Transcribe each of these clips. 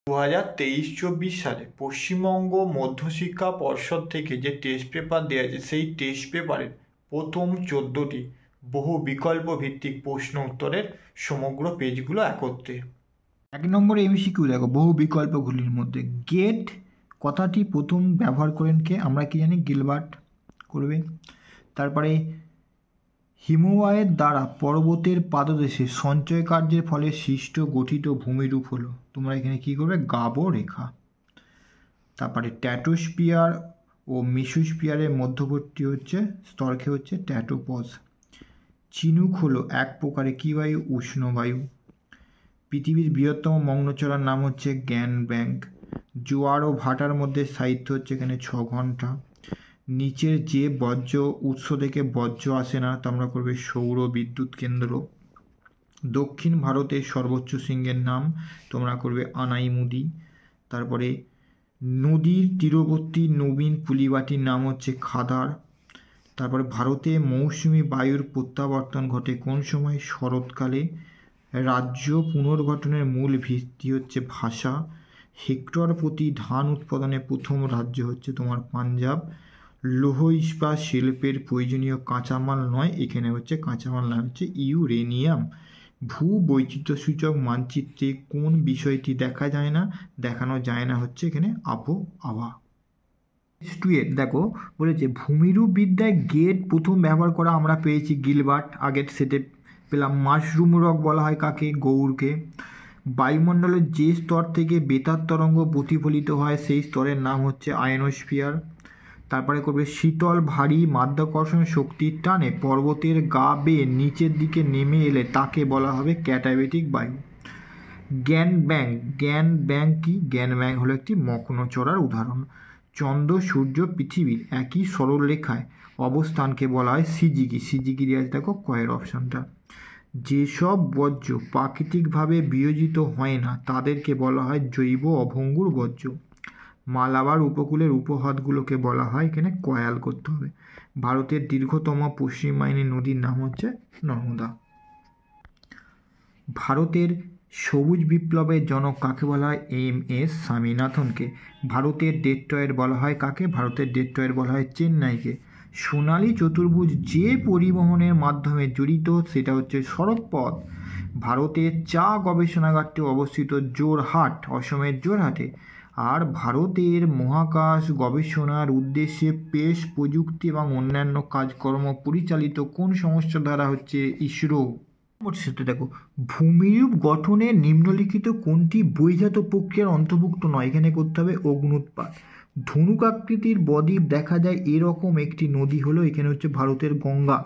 2023-24 সালে পশ্চিমবঙ্গ মধ্যশিক্ষা পর্ষদ থেকে যে টেস্ট পেপার দেওয়া আছে সেই টেস্ট পেপারের প্রথম 14টি বহু বিকল্প ভিত্তিক প্রশ্ন উত্তরের সমগ্র পেজগুলো একত্রে। 1 নম্বরে এমসিকিউ দেখো, বহু বিকল্পগুলির মধ্যে গেট কথাটি প্রথম ব্যবহার করেন কে? আমরা কি জানি? গিলবার্ট করবে। তারপরে হিমবাহের দ্বারা পর্বতের পাদদেশে সঞ্চয় কার্যের ফলে সৃষ্ট গঠিত ভূমিরূপ হলো, তোমরা এখানে কি করবে? গাবো রেখা। তারপরে ট্যাটোস্পিয়ার ও মিসোস্পিয়ারের মধ্যবর্তী স্তরকে হচ্ছে ট্যাটোপজ। চিনুক হলো এক প্রকারের কি বায়ু? উষ্ণ বায়ু। পৃথিবীর বৃহত্তম মগ্নচড়ার নাম হচ্ছে জ্ঞান ব্যাংক। জোয়ার ও ভাটার মধ্যে সাহিত্য হচ্ছে এখানে 6 ঘন্টা। নিচের যে বর্জ্য উৎস থেকে বর্জ্য আসে না, তোমরা করবে সৌর বিদ্যুৎ কেন্দ্র। দক্ষিণ ভারতের সর্বোচ্চ শৃঙ্গের নাম তোমরা করবে আনাইমুদি। তারপরে নদীর তীরবর্তী নবীন পুলিবাটির নাম হচ্ছে খাদার। তারপরে ভারতে মৌসুমি বায়ুর প্রত্যাবর্তন ঘটে কোন সময়? শরৎকালে। রাজ্য পুনর্গঠনের মূল ভিত্তি হচ্ছে ভাষা। হেক্টর প্রতি ধান উৎপাদনে প্রথম রাজ্য হচ্ছে তোমার পাঞ্জাব। লৌহ ইস্পাত শিল্পের প্রয়োজনীয় কাঁচামাল নয়, এখানে হচ্ছে কাঁচামাল নাম হচ্ছে ইউরেনিয়াম। ভূ বৈচিত্র্যসূচক মানচিত্রে কোন বিষয়টি দেখা যায় না? দেখানো যায় না হচ্ছে এখানে আবহাওয়া। দেখো বলেছে ভূমিরূপ বিদ্যায় গেট প্রথম ব্যবহার করা আমরা পেয়েছি গিলবার্ট, আগের সেটে পেলাম। মাশরুম রক বলা হয় কাকে? গৌড়কে। বায়ুমণ্ডলের যে স্তর থেকে বেতার তরঙ্গ প্রতিফলিত হয় সেই স্তরের নাম হচ্ছে আয়নোস্ফিয়ার। তারপরে করবে শীতল ভারী মাধ্যাকর্ষণ শক্তির টানে পর্বতের গা বেয়ে নিচের দিকে নেমে এলে তাকে বলা হবে ক্যাটাবেটিক বায়ু। জ্ঞান ব্যাংক, জ্ঞান ব্যাংক কি? জ্ঞান ব্যাংক হলো একটি মগ্নচড়ার উদাহরণ। চন্দ্র সূর্য পৃথিবীর একই সরল রেখায় অবস্থানকে বলা হয় সিজিকি। সিজিকি দিয়ে আছে দেখো কয়ের অপশানটা। যেসব বর্জ্য প্রাকৃতিকভাবে বিয়োজিত হয় না তাদেরকে বলা হয় জৈব অভঙ্গুর বর্জ্য। মালাবার উপকূলের উপহ্রদগুলোকে বলা হয়, এখানে কয়াল করতে হবে। ভারতের দীর্ঘতম পশ্চিম বাহিনী নদীর নাম হচ্ছে নর্মদা। ভারতের সবুজ বিপ্লবের জনক কাকে বলা হয়? এম.এস. স্বামীনাথনকে। ভারতের ডেট্রয়েট বলা হয় কাকে? ভারতের ডেট্রয়েট বলা হয় চেন্নাইকে। সোনালী চতুর্ভুজ যে পরিবহনের মাধ্যমে জড়িত সেটা হচ্ছে সড়কপথ। ভারতের চা গবেষণাগারটি অবস্থিত জোরহাট, অসমের জোরহাটে। আর ভারতের মহাকাশ গবেষণার উদ্দেশ্যে স্পেস প্রযুক্তি এবং অন্যান্য কাজকর্ম পরিচালিত কোন সংস্থা দ্বারা হচ্ছে? ইসরো। সেটা দেখো, ভূমিরূপ গঠনে নিম্নলিখিত কোনটি বহির্জাত প্রক্রিয়ার অন্তর্ভুক্ত নয়? এখানে করতে হবে অগ্নুৎপাত। ধনুক আকৃতির বদ্বীপ দেখা যায় এরকম একটি নদী হলো, এখানে হচ্ছে ভারতের গঙ্গা।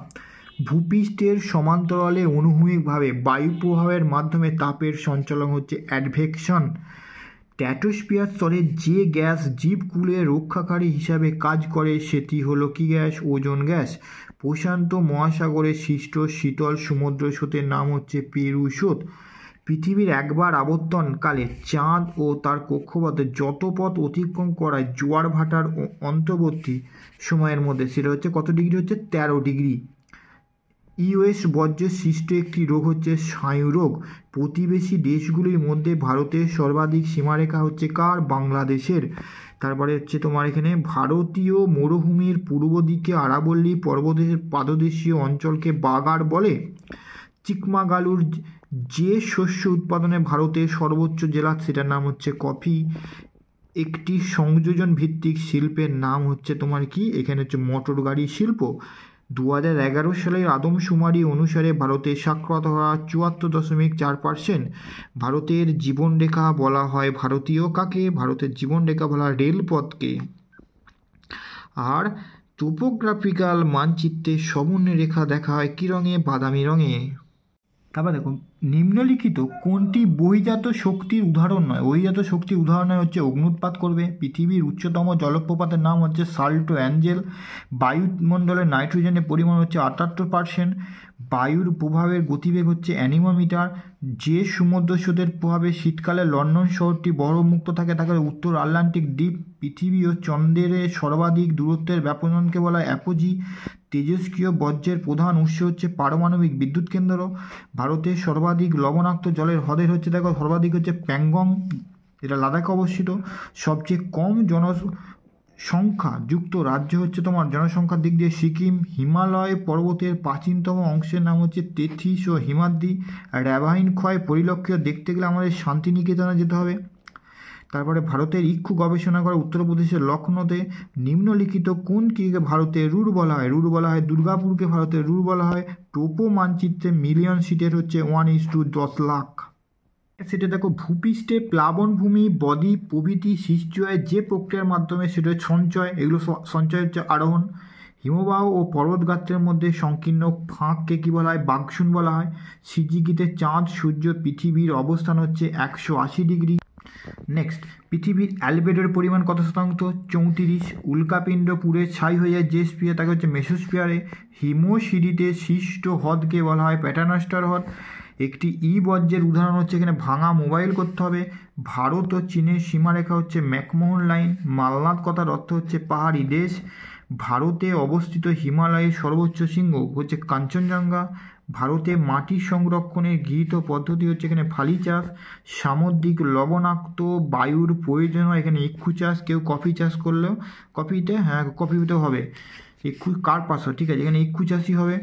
ভূপৃষ্ঠের সমান্তরালে অনুভূমিকভাবে বায়ু প্রবাহের মাধ্যমে তাপের সঞ্চালন হচ্ছে অ্যাডভেকশন। ট্র্যাটোস্ফিয়ার স্তরে যে গ্যাস জীবকুলের রক্ষাকারী হিসাবে কাজ করে সেটি হলো কি গ্যাস? Ozone gas. প্রশান্ত মহাসাগরে সৃষ্ট শীতল সমুদ্র স্রোতের নাম হচ্ছে পেরু স্রোত। পৃথিবীর একবার আবর্তনকালে চাঁদ ও তার কক্ষপথে যত পথ অতিক্রম করায় জোয়ার ভাটার অন্তর্বর্তী সময়ের মধ্যে সেটা হচ্ছে কত ডিগ্রি? হচ্ছে 13 ডিগ্রি। ইউএস বর্জ্য সৃষ্ট একটি রোগ হচ্ছে স্নায়ু রোগ। প্রতিবেশী দেশগুলির মধ্যে ভারতের সর্বাধিক সীমারেখা হচ্ছে কার? বাংলাদেশের। তারপরে হচ্ছে তোমার এখানে ভারতীয় মরুভূমির পূর্ব দিকে আরাবল্লী পর্বতের পাদদেশীয় অঞ্চলকে বাগার বলে। চিকমাগালুর যে শস্য উৎপাদনে ভারতের সর্বোচ্চ জেলা সেটার নাম হচ্ছে কফি। একটি সংযোজন ভিত্তিক শিল্পের নাম হচ্ছে তোমার কি? এখানে হচ্ছে মোটর গাড়ি শিল্প। 2011 সালের আদমশুমারি অনুসারে ভারতের সাক্ষরতা হার 74.4%। ভারতের জীবনরেখা বলা হয় ভারতীয় কাকে? ভারতের জীবনরেখা বলা হয় রেলপথকে। আর টোপোগ্রাফিক্যাল মানচিত্রে সমন্বয় রেখা দেখা হয় কী রঙে? বাদামি রঙে। তারপর দেখো, নিম্নলিখিত কোনটি বহির্জাত শক্তির উদাহরণ নয়? বহির্জাত শক্তির উদাহরণ হচ্ছে অগ্নুৎপাত করবে। পৃথিবীর উচ্চতম জলপ্রপাতের নাম হচ্ছে সাল্টো অ্যাঞ্জেল। বায়ুমণ্ডলের নাইট্রোজেনের পরিমাণ হচ্ছে 78%। বায়ুর প্রভাবের গতিবেগ হচ্ছে অ্যানিমোমিটার। যে সমুদ্র স্রোতের প্রভাবে শীতকালে লন্ডন শহরটি বরফমুক্ত থাকে তাকে উত্তর আটলান্টিক দ্বীপ। পৃথিবী ও চন্দ্রের সর্বাধিক দূরত্বের ব্যাপনকে বলা হয় অ্যাপোজি। তেজস্ক্রিয় বর্জ্যের প্রধান উৎস হচ্ছে পারমাণবিক বিদ্যুৎ কেন্দ্র। ভারতের সর্বাধিক লবণাক্ত জলের হ্রদের হচ্ছে দেখো সর্বাধিক হচ্ছে প্যাংগং। যেটা লাদাখে অবস্থিত। সবচেয়ে কম জনসংখ্যা যুক্ত রাজ্য হচ্ছে তোমার জনসংখ্যার দিক দিয়ে সিকিম। হিমালয় পর্বতের প্রাচীনতম অংশের নাম হচ্ছে তেথিস ও হিমাদ্রি। র্যাভাইন ক্ষয় পরিলক্ষিত দেখতে গেলে আমাদের শান্তিনিকেতনে যেতে হবে। তারপরে ভারতের ইক্ষু গবেষণা করে উত্তরপ্রদেশের লখনৌতে। নিম্নলিখিত কোনটিকে ভারতের রুর বলা হয়? রুর বলা হয় দুর্গাপুরকে ভারতের রুর বলা হয়। টোপো মানচিত্রে মিলিয়ন সিটের হচ্ছে 1:10 লাখ। সেটা দেখো, ভূপৃষ্ঠে প্লাবনভূমি, বদ্বীপ প্রভৃতি সৃষ্টি হয় যে প্রক্রিয়ার মাধ্যমে, সেটা সঞ্চয়। এগুলো সঞ্চয় হচ্ছে আরোহণ। হিমবাহ ও পর্বতগাত্রের মধ্যে সংকীর্ণ ফাঁককে কী বলা হয়? বাকসুন বলা হয়। সিজিকিতে চাঁদ, সূর্য, পৃথিবীর অবস্থান হচ্ছে 180 ডিগ্রি। নেক্সট, পৃথিবীর অ্যালবেডোর পরিমাণ কত শতাংশ? 34। উল্কাপিণ্ড পুড়ে ছাই হয়ে যায় যে স্পিয়ার, তাকে হচ্ছে মেসোস্পিয়ারে। হিমশিরিতে সৃষ্ট হ্রদকে বলা হয় প্যাটার্নাস্টার হ্রদ। একটি বর্জ্যের উদাহরণ হচ্ছে এখানে ভাঙা মোবাইল করতে হবে। ভারত ও চীনের সীমারেখা হচ্ছে ম্যাকমোহন লাইন। মালনাদ কথার অর্থ হচ্ছে পাহাড়ি দেশ। ভারতে অবস্থিত হিমালয়ের সর্বোচ্চ শৃঙ্গ হচ্ছে কাঞ্চনজঙ্ঘা। ভারতে মাটি সংরক্ষণের গৃহীত পদ্ধতি হচ্ছে এখানে ফালি চাষ। সামুদ্রিক লবণাক্ত বায়ুর প্রয়োজন হয় এখানে ইক্ষু চাষ। কেউ কফি চাষ করলেও কফিতেও হবে ইক্ষু কার্পাস, ঠিক আছে, এখানে ইক্ষু চাষই হবে।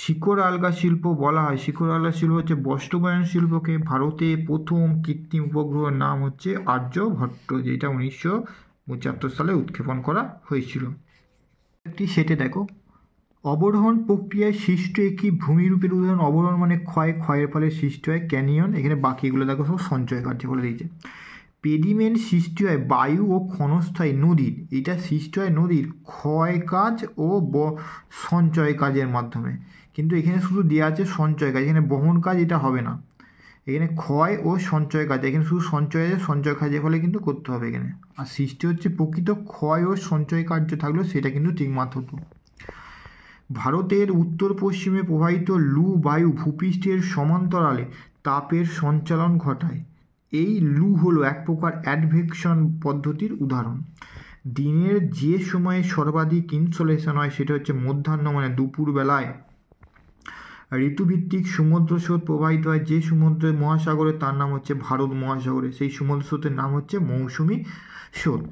শিকড় আলগা শিল্প বলা হয়, শিকড় আলগা শিল্প হচ্ছে বস্ত্রবয়ন শিল্পকে। ভারতে প্রথম কৃত্রিম উপগ্রহের নাম হচ্ছে আর্যভট্ট, যেটা 1975 সালে উৎক্ষেপণ করা হয়েছিল। একটি সেটে দেখো, অবরোহণ প্রক্রিয়ায় সৃষ্ট একটি ভূমিরূপের উদাহরণ। অবরোহণ মানে ক্ষয়ের ফলে সৃষ্টি হয় ক্যানিয়ন। এখানে বাকিগুলো দেখো সব সঞ্চয় কার্য বলে দিয়েছে। পেডিমেন্ট সৃষ্টি হয় বায়ু ও ক্ষণস্থায়ী নদীর। এটা সৃষ্টি হয় নদীর ক্ষয় কাজ ও সঞ্চয় কাজের মাধ্যমে, কিন্তু এখানে শুধু দেওয়া আছে সঞ্চয় কাজ, এখানে বহন কাজ এটা হবে না। এখানে ক্ষয় ও সঞ্চয় কাজ, এখানে শুধু সঞ্চয় কাজের ফলে কিন্তু করতে হবে এখানে। আর সৃষ্টি হচ্ছে প্রকৃত ক্ষয় ও সঞ্চয় কার্য থাকলেও সেটা কিন্তু ঠিকমতো হতো। ভারতের উত্তর পশ্চিমে প্রবাহিত লু বায়ু ভূপৃষ্ঠের সমান্তরালে তাপের সঞ্চালন ঘটায়। এই লু হলো এক প্রকার অ্যাডভেকশন পদ্ধতির উদাহরণ। দিনের যে সময়ে সর্বাধিক ইনসোলেশন হয় সেটা হচ্ছে মধ্যাহ্ন মানে দুপুরবেলায়। ঋতুভিত্তিক সমুদ্র স্রোত প্রবাহিত হয় যে সমুদ্র মহাসাগরে, তার নাম হচ্ছে ভারত মহাসাগরে। সেই সমুদ্র স্রোতের নাম হচ্ছে মৌসুমী স্রোত।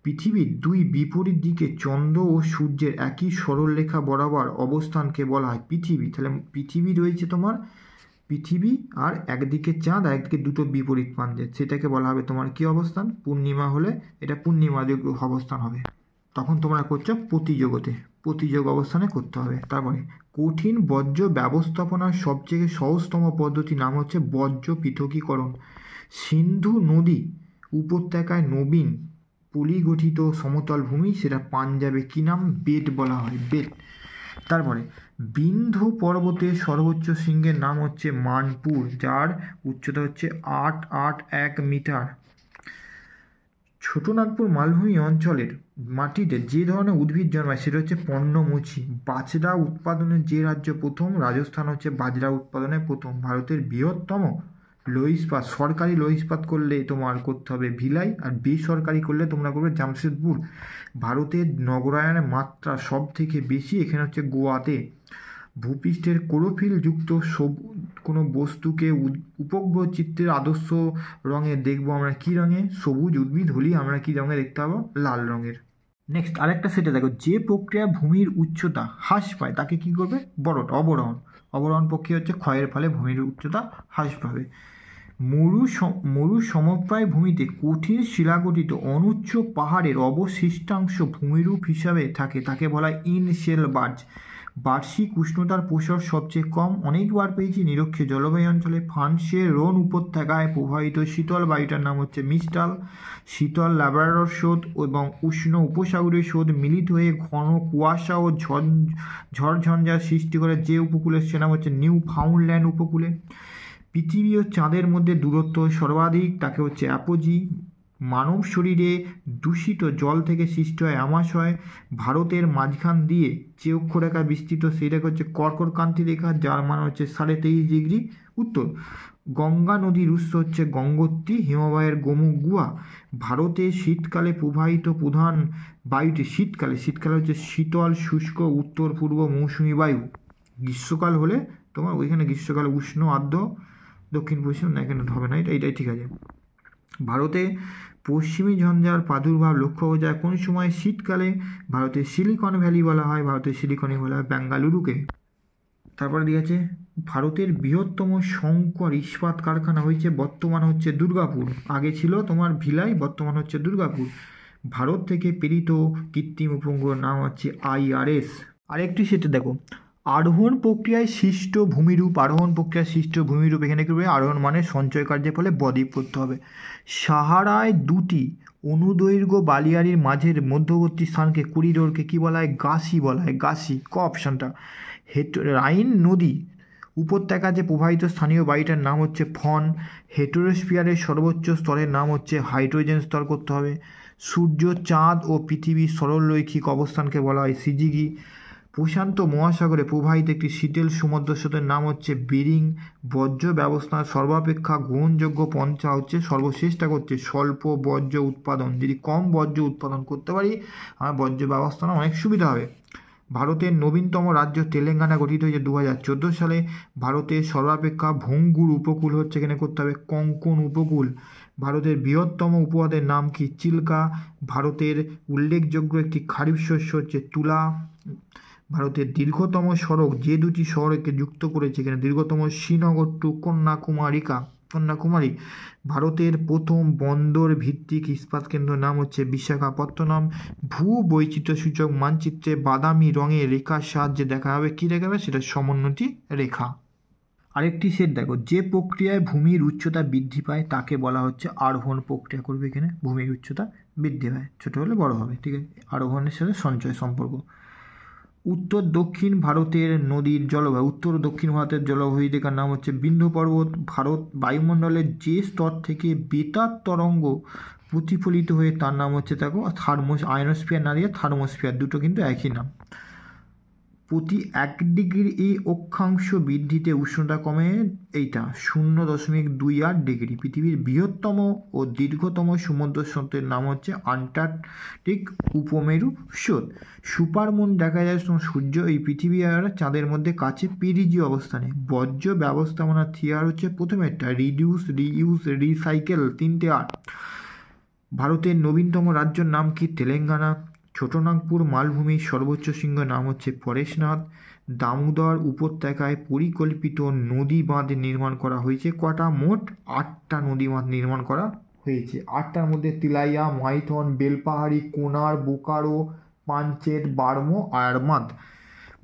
পৃথিবীর দুই বিপরীত দিকে চন্দ্র ও সূর্যের একই সরলরেখা বরাবর অবস্থানকে বলা হয় পৃথিবী। তাহলে পৃথিবী রয়েছে তোমার, পৃথিবী আর একদিকে চাঁদ আর একদিকে দুটো বিপরীত প্রান্তে, সেটাকে বলা হবে তোমার কি অবস্থান? পূর্ণিমা হলে এটা পূর্ণিমা অবস্থান হবে। তখন তোমরা করছো প্রতিযোগ অবস্থানে করতে হবে। তারপরে কঠিন বর্জ্য ব্যবস্থাপনার সবচেয়ে সহজতম পদ্ধতির নাম হচ্ছে বর্জ্য পৃথকীকরণ। সিন্ধু নদী উপত্যকায় নবীন পলিগঠিত সমতল ভূমি, সেটা পাঞ্জাবে কী নাম? বেট বলা হয়, বেট। তারপরে বিন্ধ্য পর্বতের সর্বোচ্চ শৃঙ্গের নাম হচ্ছে মানপুর, যার উচ্চতা হচ্ছে 881 মিটার। ছোটনাগপুর মালভূমি অঞ্চলের মাটিতে যে ধরনের উদ্ভিদ জন্মায় সেটা হচ্ছে পর্ণমোচী। বাজরা উৎপাদনে যে রাজ্য প্রথম? রাজস্থান হচ্ছে বাজরা উৎপাদনে প্রথম। ভারতের বৃহত্তম লৌহ ইস্পাত, সরকারি লৌহ ইস্পাত করলে তোমার করতে হবে ভিলাই, আর বেসরকারি করলে তোমরা করবে জামশেদপুর। ভারতের নগরায়নের মাত্রা সব থেকে বেশি এখানে হচ্ছে গোয়াতে। ভূপৃষ্ঠের ক্লোরোফিল যুক্ত কোনো বস্তুকে উপগ্রহ চিত্রের আদর্শ রঙে দেখবো আমরা কি রঙে? সবুজ। উদ্ভিদ হলি আমরা কি রঙে দেখতে পাবো? লাল রঙের। নেক্সট আরেকটা সেটা দেখো, যে প্রক্রিয়া ভূমির উচ্চতা হ্রাস পায় তাকে কি করবে? অবরোহণ। অবরোহণ প্রক্রিয়া হচ্ছে ক্ষয়ের ফলে ভূমির উচ্চতা হ্রাস পাবে। মরু সমপ্রায় ভূমিতে কঠিন শিলাগঠিত অনুচ্চ পাহাড়ের অবশিষ্টাংশ ভূমিরূপ হিসাবে থাকে, তাকে বলা হয় ইনশেল বার্জ। বার্ষিক উষ্ণতার প্রসার সবচেয়ে কম অনেকবার পেয়েছি নিরক্ষীয় জলবায়ু অঞ্চলে। ফ্রান্সের রোন উপত্যকায় প্রবাহিত শীতল বায়ুটার নাম হচ্ছে মিস্টাল। শীতল ল্যাব্রাডর স্রোত এবং উষ্ণ উপসাগরীয় স্রোত মিলিত হয়ে ঘন কুয়াশা ও ঝড়ঝঞ্ঝার সৃষ্টি করে যে উপকূলে, সে নাম হচ্ছে নিউ ফাউন্ডল্যান্ড উপকূলে। পৃথিবী ও চাঁদের মধ্যে দূরত্ব সর্বাধিক, তাকে হচ্ছে অ্যাপোজি। মানব শরীরে দূষিত জল থেকে সৃষ্টি হয় আমাশয়। ভারতের মাঝখান দিয়ে যে অক্ষরেখা বিস্তৃত সেইটাকে হচ্ছে কর্কটক্রান্তি রেখা, যার মান হচ্ছে 23.5 ডিগ্রি উত্তর। গঙ্গা নদীর উৎস হচ্ছে গঙ্গোত্রী, হিমবাহের গোমুখ গুহা। ভারতে শীতকালে প্রবাহিত প্রধান বায়ুটি শীতকালে হচ্ছে শীতল শুষ্ক উত্তর পূর্ব মৌসুমী বায়ু। গ্রীষ্মকাল হলে তোমার ওইখানে গ্রীষ্মকালে উষ্ণ আর্দ্র দক্ষিণ পশ্চিম, না এখানে হবে না, এটাই ঠিক আছে। ভারতে পশ্চিমী ঝঞ্ঝার প্রাদুর্ভাব লক্ষ্য করা যায় কোন সময়? শীতকালে। ভারতের সিলিকন ভ্যালি বলা হয়, ভারতের সিলিকনই বলা হয় বেঙ্গালুরুকে। তারপরে দিয়েছে ভারতের বৃহত্তম শঙ্কর ইস্পাত কারখানা হয়েছে বর্তমান হচ্ছে দুর্গাপুর, আগে ছিল তোমার ভিলাই, বর্তমান হচ্ছে দুর্গাপুর। ভারত থেকে প্রেরিত কৃত্রিম উপগ্রহের নাম হচ্ছে IRS। আরেকটি সেটা দেখো, আরোহণ প্রক্রিয়ায় সৃষ্ট ভূমিরূপ, আরোহণ প্রক্রিয়ায় সৃষ্ট ভূমিরূপ, এখানে কি হবে? আরোহণ মানে সঞ্চয় কার্যের ফলে বদ্বীপ করতে হবে। সাহারায় দুটি অনুদৈর্ঘ্য বালিয়াড়ির মাঝের মধ্যবর্তী স্থানকে করিডোরকে কি বলা হয়? গাসি বলা হয়, গাসি। ক অপশানটা। রাইন নদী উপত্যকা যে প্রবাহিত স্থানীয় বায়ুটার নাম হচ্ছে ফন। হেটেরোস্ফিয়ারের সর্বোচ্চ স্তরের নাম হচ্ছে হাইড্রোজেন স্তর করতে হবে। সূর্য, চাঁদ ও পৃথিবীর সরলরৈখিক অবস্থানকে বলা হয় সিজিগি। প্রশান্ত মহাসাগরে প্রবাহিত একটি শীতল সমুদ্র স্রোতের নাম হচ্ছে বেরিং। বর্জ্য ব্যবস্থার সর্বাপেক্ষা গ্রহণযোগ্য পন্থা হচ্ছে সর্বশ্রেষ্ঠ করছে স্বল্প বর্জ্য উৎপাদন। যদি কম বর্জ্য উৎপাদন করতে পারি আমার বর্জ্য ব্যবস্থাপনা অনেক সুবিধা হবে। ভারতের নবীনতম রাজ্য তেলেঙ্গানা গঠিত হয়েছে 2014 সালে। ভারতের সর্বাপেক্ষা ভঙ্গুর উপকূল হচ্ছে, এখানে করতে হবে কোঙ্কণ উপকূল। ভারতের বৃহত্তম উপহ্রদের নাম কি? চিল্কা। ভারতের উল্লেখযোগ্য একটি খারিফ শস্য হচ্ছে তুলা। ভারতের দীর্ঘতম সড়ক যে দুটি শহরকে যুক্ত করেছে, এখানে দীর্ঘতম শ্রীনগর টু কন্যাকুমারী। ভারতের প্রথম বন্দর ভিত্তিক ইস্পাত কেন্দ্রের নাম হচ্ছে বিশাখাপত্তনম। ভূ বৈচিত্র্য সূচক মানচিত্রে বাদামি রঙের রেখার সাহায্যে দেখা হবে, কী দেখা যাবে? সেটা সমোন্নতি রেখা। আরেকটি সেট দেখো, যে প্রক্রিয়ায় ভূমির উচ্চতা বৃদ্ধি পায় তাকে বলা হচ্ছে আরোহণ প্রক্রিয়া। করবে এখানে ভূমির উচ্চতা বৃদ্ধি পায়, ছোট হলে বড় হবে, ঠিক আছে? আরোহণের সাথে সঞ্চয় সম্পর্ক। উত্তর দক্ষিণ ভারতের নদীর জলবায়ু, উত্তর দক্ষিণ ভারতের জলবায়ু রেখার নাম হচ্ছে বিন্ধ্য পর্বত। ভারত বায়ুমণ্ডলের যে স্তর থেকে বেতার তরঙ্গ প্রতিফলিত হয়ে তার নাম হচ্ছে দেখো আয়নোস্ফিয়ার না দিয়ে থার্মোস্ফিয়ার, দুটো কিন্তু একই নাম। প্রতি 1 ডিগ্রি এই অক্ষাংশ বৃদ্ধিতে উষ্ণতা কমে এইটা 0.28 ডিগ্রি। পৃথিবীর বৃহত্তম ও দীর্ঘতম সমুদ্র স্রোতের নাম হচ্ছে আন্টার্কটিক উপমেরু স্রোত। সুপারমুন দেখা যায় সূর্য এই পৃথিবী আর চাঁদের মধ্যে কাছে পেরিজীয় অবস্থানে। বর্জ্য ব্যবস্থাপনা থিয়ার হচ্ছে প্রথমেরটা রিডিউস, রিইউজ, রিসাইকেল, 3টে আর। ভারতের নবীনতম রাজ্যের নাম কি? তেলেঙ্গানা। ছোটনাগপুর মালভূমির সর্বোচ্চ শৃঙ্গ নাম হচ্ছে পরেশনাথ। দামোদর উপত্যকায় পরিকল্পিত নদী বাঁধ নির্মাণ করা হয়েছে কটা? মোট 8টা নদী বাঁধ নির্মাণ করা হয়েছে। 8টার মধ্যে তিলাইয়া, মাইথন, বেলপাহাড়ি, কোনার, বোকারো, পাঞ্চেত, বার্মো, আয়ারমাদ,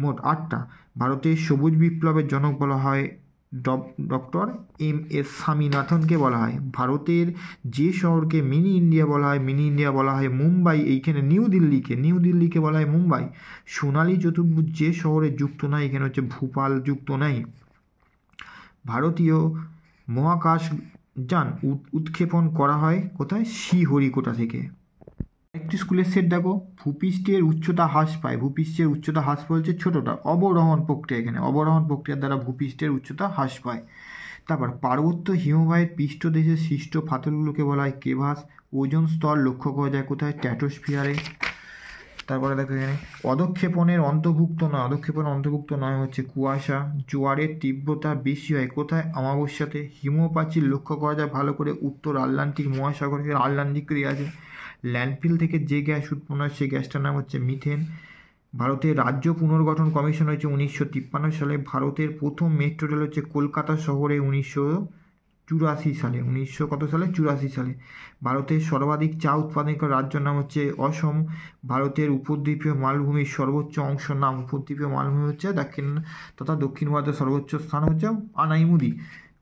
মোট 8টা। ভারতের সবুজ বিপ্লবের জনক বলা হয় ডক্টর MS স্বামীনাথনকে বলা হয়। ভারতের যে শহরকে মিনি ইন্ডিয়া বলা হয় মুম্বাই। এইখানে নিউ দিল্লিকে বলা হয় মুম্বাই। সোনালী চতুর্ভুজ যে শহরে যুক্ত নাই, এখানে হচ্ছে ভোপাল যুক্ত নাই। ভারতীয় মহাকাশযান উৎক্ষেপণ করা হয় কোথায়? শ্রীহরিকোটা থেকে। একটি স্কুলের সেট দেখো, ভূপৃষ্ঠের উচ্চতা হ্রাস পায়। ভূপৃষ্ঠের উচ্চতা হ্রাস বলছে ছোটটা অবরোহণ প্রক্রিয়া, এখানে অবরোহণ প্রক্রিয়ার দ্বারা ভূপৃষ্ঠের উচ্চতা হ্রাস পায়। তারপর পার্বত্য হিমবাহের পৃষ্ঠদেশে সৃষ্ট ফাটলগুলোকে বলা হয় কেভাস। ওজোন স্তর লক্ষ্য করা যায় কোথায়? স্ট্র্যাটোস্ফিয়ারে। তারপরে দেখো এখানে অধক্ষেপণের অন্তর্ভুক্ত নয় হচ্ছে কুয়াশা। জোয়ারের তীব্রতা বেশি হয় কোথায়? অমাবস্যাতে। হিমপ্রাচীর লক্ষ্য করা যায় ভালো করে উত্তর আটলান্টিক মহাসাগরের আটলান্টিক এরিয়া আছে। ল্যান্ডফিল থেকে যে গ্যাস উৎপন্ন হয় সেই গ্যাসটার নাম হচ্ছে মিথেন। ভারতের রাজ্য পুনর্গঠন কমিশন হয়েছে 1953 সালে। ভারতের প্রথম মেট্রো রেল হচ্ছে কলকাতা শহরে 1984 সালে। ভারতের সর্বাধিক চা উৎপাদনকারী রাজ্যের নাম হচ্ছে অসম। ভারতের উপদ্বীপীয় মালভূমির সর্বোচ্চ অংশ নাম, উপদ্বীপীয় মালভূমি হচ্ছে দক্ষিণ ভারতের সর্বোচ্চ স্থান হচ্ছে আনাইমুদি।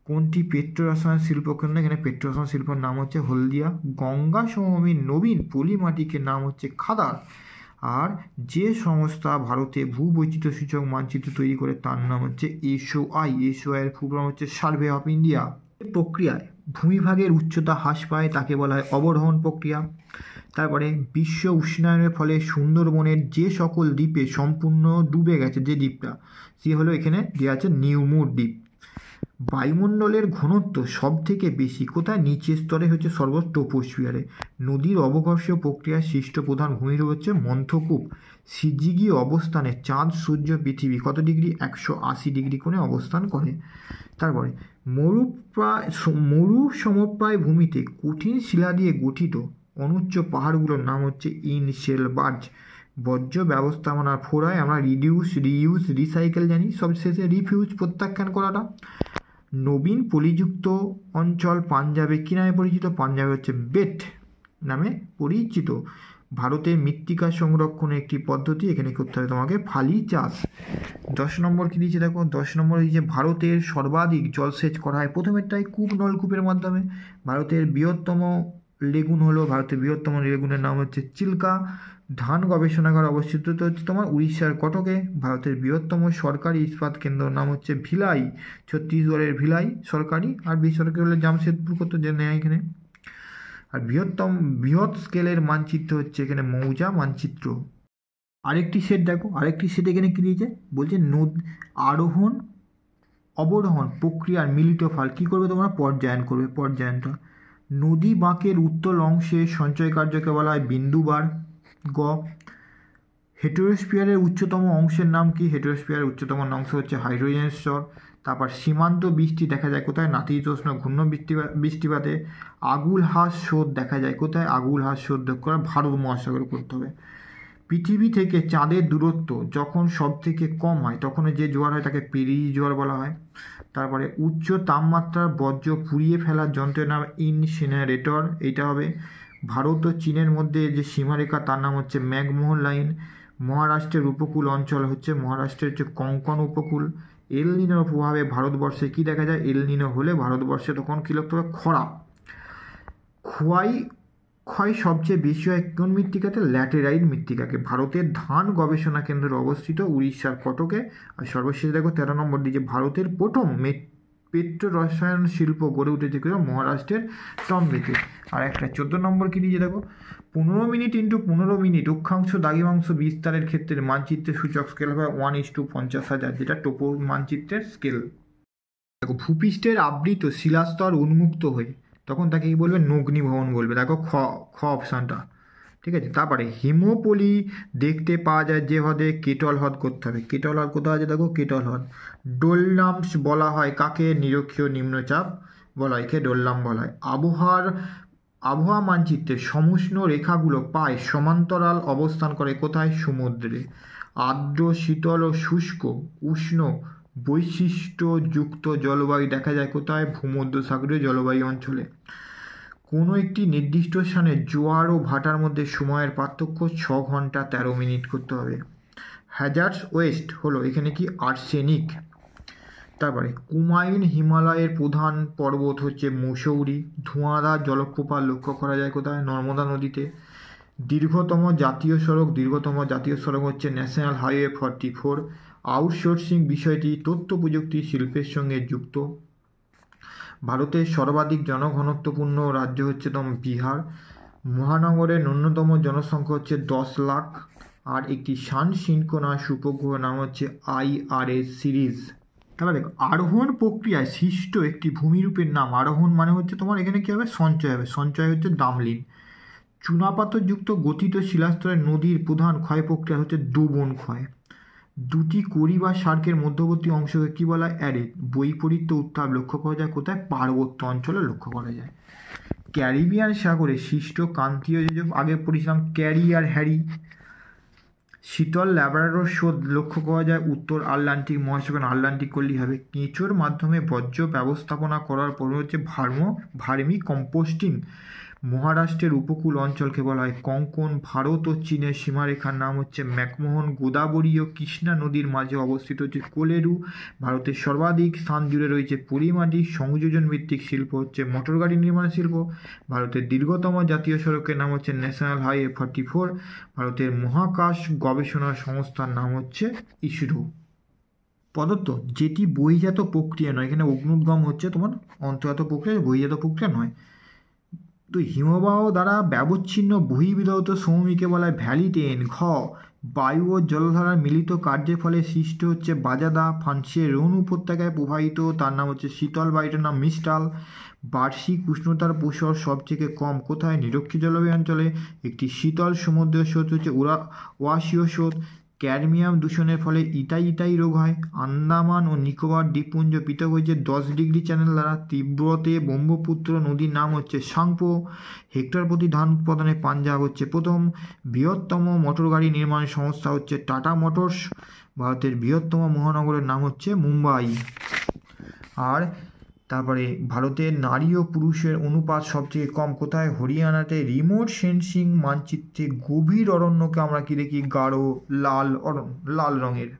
কোনটি পেট্রো রসায়ন শিল্পকেন্দ্র? এখানে পেট্রো রসায়ন শিল্পের নাম হচ্ছে হলদিয়া। গঙ্গা সমভূমির নবীন পলিমাটিকে নাম হচ্ছে খাদার। আর যে সংস্থা ভারতে ভূবৈচিত্র্য সূচক মানচিত্র তৈরি করে তার নাম হচ্ছে SOI। এর ফুল ফর্ম হচ্ছে সার্ভে অফ ইন্ডিয়া। প্রক্রিয়ায় ভূমিভাগের উচ্চতা হ্রাস পায় তাকে বলা হয় অবরোহণ প্রক্রিয়া। তারপরে বিশ্ব উষ্ণায়নের ফলে সুন্দরবনের যে সকল দ্বীপে সম্পূর্ণ ডুবে গেছে যে দ্বীপটা, সে হলো এখানে দেওয়া আছে নিউমুর দ্বীপ। বায়ুমণ্ডলের ঘনত্ব সব থেকে বেশি কোথায়? নিচের স্তরে হচ্ছে ট্রপোস্ফিয়ারে। নদীর অবঘর্ষীয় প্রক্রিয়ায় সৃষ্ট প্রধান ভূমিরূপ হচ্ছে মন্থকূপ। সিজিগীয় অবস্থানে চাঁদ, সূর্য, পৃথিবী কত ডিগ্রি? 180 ডিগ্রি কোণে অবস্থান করে। তারপরে মরু সমপ্রায় ভূমিতে কঠিন শিলা দিয়ে গঠিত অনুচ্চ পাহাড়গুলোর নাম হচ্ছে ইনশেলবার্জ। বর্জ্য ব্যবস্থাপনার ফোড়ায় আমরা রিডিউস, রিইউজ, রিসাইকেল জানি, সবশেষে রিফিউজ প্রত্যাখ্যান করাটা। নবীন পলিযুক্ত অঞ্চল পাঞ্জাবে কী নামে পরিচিত? পাঞ্জাবে হচ্ছে বেট নামে পরিচিত। ভারতের মৃত্তিকা সংরক্ষণের একটি পদ্ধতি, এখানে করতে হবে তোমাকে ফালি চাষ। 10 নম্বর কী দিয়েছে দেখো, 10 নম্বর দিয়েছে ভারতের সর্বাধিক জলসেচ করা হয় প্রথমেরটাই কূপ নলকূপের মাধ্যমে। ভারতের বৃহত্তম লেগুন হলো, ভারতের বৃহত্তম লেগুনের নাম হচ্ছে চিল্কা। ধান গবেষণাগার অবস্থিত হচ্ছে তোমার উড়িষ্যার কটকে। ভারতের বৃহত্তম সরকারি ইস্পাত কেন্দ্রের নাম হচ্ছে ভিলাই, ছত্তিশগড়ের ভিলাই সরকারি, আর বেসরকারি হলে জামশেদপুর কত যে নেয় এখানে। আর বৃহৎ স্কেলের মানচিত্র হচ্ছে এখানে মৌজা মানচিত্র। আরেকটি সেট দেখো, আরেকটি সেট এখানে কী দিয়েছে বলছে আরোহণ অবরোহণ প্রক্রিয়ার মিলিত ফল কী করবে তোমরা? পর্যায়ন করবে। পর্যায়নটা নদী বাঁকের উত্তর অংশে সঞ্চয় কার্যকে বলা হয় বিন্দুবার। গ হেটেরোস্ফিয়ারের উচ্চতম অংশের নাম কি? হেটেরোস্ফিয়ারের উচ্চতম অংশ হচ্ছে হাইড্রোজেন স্তর। তারপর সীমান্ত বৃষ্টি দেখা যায় কোথায়? নাতিশীতোষ্ণ ঘূর্ণ বৃষ্টিপাতে। আগুল হ্রাস শোধ দেখা যায় কোথায়? আগুল হ্রাস শোধ করা ভারত মহাসাগরে করতে হবে। পৃথিবী থেকে চাঁদের দূরত্ব যখন সব থেকে কম হয় তখন যে জোয়ার হয় তাকে পেরি জোয়ার বলা হয়। তারপরে উচ্চ তাপমাত্রার বর্জ্য পুড়িয়ে ফেলার যন্ত্রের নাম ইনসিনারেটর, এইটা হবে। ভারত ও চীনের মধ্যে যে সীমারেখা তার নাম হচ্ছে ম্যাকমোহন লাইন। মহারাষ্ট্রের উপকূল অঞ্চল হচ্ছে কঙ্কন উপকূল। এল নিনোর প্রভাবে ভারতবর্ষে কি দেখা যায়? এল নিনো হলে ভারতবর্ষে তখন কী লক্ষ্য হবে? খরা। ক্ষয় সবচেয়ে বেশি হয় কোন মৃত্তিকাতে? ল্যাটেরাইট মৃত্তিকাকে। ভারতের ধান গবেষণা কেন্দ্র অবস্থিত উড়িষ্যার কটকে। আর সর্বশেষ দেখো 13 নম্বর দিকে ভারতের প্রথম পেট্রো রসায়ন শিল্প গড়ে উঠেছে মহারাষ্ট্রের টম্বেতে। আর একটা 14 নম্বর কী দিয়েছে দেখো, 15 মিনিট ইন্টু 15 মিনিট অক্ষাংশ দ্রাঘিমাংশ বিস্তারের ক্ষেত্রে মানচিত্রের সূচক স্কেল হবে 1:50,000, যেটা টোপো মানচিত্রের স্কেল। দেখো ভূপৃষ্ঠের আবৃত শিলাস্তর উন্মুক্ত হয়ে তখন তাকে কী বলবে? নগ্নিভবন বলবে। দেখো খ অপশানটা, ঠিক আছে। তারপরে হিমোপলি দেখতে পাওয়া যায় যে হ্রদে? কেটল হ্রদ করতে হবে। কেটল হ্রদ কোথায় আছে দেখো? কেটল হ্রদ। ডোলনামস বলা হয় কাকে? নিরক্ষীয় নিম্নচাপ বলা হয়, একে ডোলনাম বলা হয়। আবহাওয়া মানচিত্রে সমুষ্ণ রেখাগুলো পায় সমান্তরাল অবস্থান করে কোথায়? সমুদ্রে। আর্দ্র, শীতল ও শুষ্ক উষ্ণ বৈশিষ্ট্যযুক্ত জলবায়ু দেখা যায় কোথায়? ভূমধ্যসাগরীয় জলবায়ু অঞ্চলে। কোনো একটি নির্দিষ্ট স্থানে জোয়ার ও ভাটার মধ্যে সময়ের পার্থক্য 6 ঘন্টা 13 মিনিট করতে হবে। হ্যাজার্ডস ওয়েস্ট হলো এখানে কি? আর্সেনিক। তারপরে কুমায়ুন হিমালয়ের প্রধান পর্বত হচ্ছে মুসৌরি। ধোঁয়াধার জলপ্রপাত লক্ষ্য করা যায় কোথায়? নর্মদা নদীতে। দীর্ঘতম জাতীয় সড়ক হচ্ছে ন্যাশনাল হাইওয়ে 44। আউটসোর্সিং বিষয়টি তথ্য প্রযুক্তি শিল্পের সঙ্গে যুক্ত। ভারতের সর্বাধিক জনঘনত্বপূর্ণ রাজ্য হচ্ছে বিহার। মহানগরের ন্যূনতম জনসংখ্যা হচ্ছে 10 লাখ। আর একটি সান সিনক্রোনাস উপগ্রহ নাম হচ্ছে IRS সিরিজ। তারপরে দেখো আরোহণ প্রক্রিয়ায় সৃষ্ট একটি ভূমিরূপের নাম। আরোহণ মানে হচ্ছে তোমার এখানে কী হবে? সঞ্চয় হবে। সঞ্চয় হচ্ছে ডামলিন। চুনাপাথরযুক্ত গঠিত শিলাস্তরের নদীর প্রধান ক্ষয় প্রক্রিয়া হচ্ছে দোবন ক্ষয়। দুটি কড়ি বা সার্কের মধ্যবর্তী অংশকে কী বলা হয়? অ্যারে। বৈপরীত্য উত্তাপ লক্ষ্য করা যায় কোথায়? পার্বত্য অঞ্চলে লক্ষ্য করা যায়। ক্যারিবিয়ান সাগরে সৃষ্ট ক্রান্তীয় যে আগে পড়েছিলাম ক্যারি আর হ্যারি। শীতল ল্যাব্রাডর স্রোত লক্ষ্য করা যায় উত্তর আটলান্টিক মহাসাগর। আটলান্টিক করলেই হবে। কেঁচোর মাধ্যমে বর্জ্য ব্যবস্থাপনা করার পর হচ্ছে ভার্মি কম্পোস্টিং। মহারাষ্ট্রের উপকূল অঞ্চলকে বলা হয় কঙ্কন। ভারত ও চীনের সীমারেখার নাম হচ্ছে ম্যাকমোহন। গোদাবরী ও কৃষ্ণা নদীর মাঝে অবস্থিত হচ্ছে কোলেরু। ভারতের সর্বাধিক স্থান জুড়ে রয়েছে পলিমাটি। সংযোজন ভিত্তিক শিল্প হচ্ছে মোটরগাড়ি নির্মাণ শিল্প। ভারতের দীর্ঘতম জাতীয় সড়কের নাম হচ্ছে ন্যাশনাল হাইওয়ে 44। ভারতের মহাকাশ গবেষণা সংস্থার নাম হচ্ছে ইসরো। পদার্থ যেটি বহিজাত প্রক্রিয়া নয়, এখানে অগ্নুদ্গম হচ্ছে তোমার অন্তর্জাত প্রক্রিয়া, বহিজাত প্রক্রিয়া নয়। তো হিমবাহ দ্বারা ব্যবচ্ছিন্ন বহির্বিধৌত সমভূমিকে বলা হয় ভ্যালি টেন। ঘ বায়ু ও জলধারার মিলিত কার্যের ফলে সৃষ্টি হচ্ছে বাজাদা। ফ্রান্সের রোন উপত্যকায় প্রবাহিত, তার নাম হচ্ছে শীতল, বায়ুটার নাম মিস্টাল। বার্ষিক উষ্ণতার প্রসর সবথেকে কম কোথায়? নিরক্ষীয় জলবায়ু অঞ্চলে। একটি শীতল সমুদ্রের স্রোত হচ্ছে ওয়াশীয় স্রোত। ক্যাডমিয়াম দূষণের ফলে ইতাই রোগ হয়। আন্দামান ও নিকোবর দ্বীপপুঞ্জ পৃথক হয়েছে 10 ডিগ্রি চ্যানেল দ্বারা। তিব্বতে ব্রহ্মপুত্র নদীর নাম হচ্ছে সাংপো। হেক্টর প্রতি ধান উৎপাদনে পাঞ্জাব হচ্ছে প্রথম। বৃহত্তম মোটর গাড়ি নির্মাণ সংস্থা হচ্ছে টাটা মোটরস। ভারতের বৃহত্তম মহানগরের নাম হচ্ছে মুম্বাই। আর তারপরে ভারতের নারী ও পুরুষের অনুপাত সবথেকে কম কোথায়? হরিয়ানাতে। রিমোট সেন্সিং মানচিত্রে গভীর অরণ্যকে আমরা কি দেখি? গাঢ় লাল রঙের।